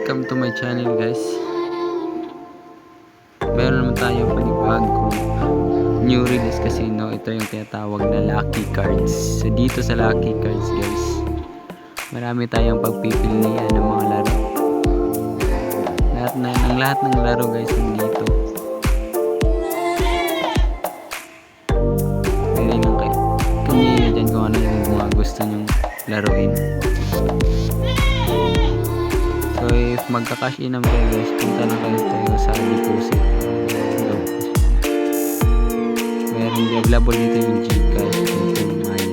Welcome to my channel, guys. Meron naman tayong panibagong new release kasi ito yung tinatawag na Lucky Cards. So dito sa Lucky Cards, guys, marami tayong pagpipilian ng mga laro. Lahat ng laro, guys, nandito. Pwede nang pumili dyan kung ano yung mga gusto nyong laruin. So if magka-cash in naman kayo, guys, punta na kayo sa deposit. Meron available dito yung Gcash, dito yung Maya.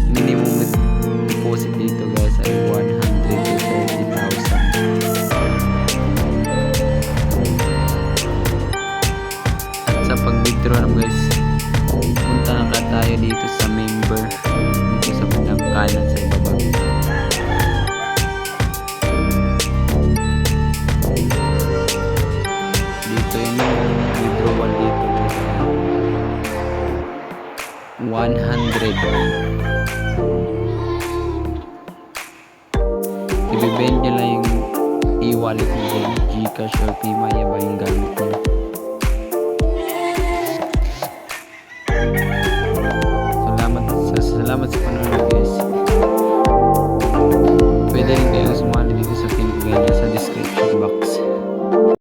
Minimum deposit dito, guys, ay 100 to 30,000. At sa pag-withdraw naman, guys, punta na ka tayo dito sa member, dito sa bandang kanan sa ibaba. Dito yung withdrawal dito, guys, 100. Ibibend nyo lang yung e-wallet nyo dyan, Gcash or Pmaya ba yung gamit nyo. Salamat sa panonood.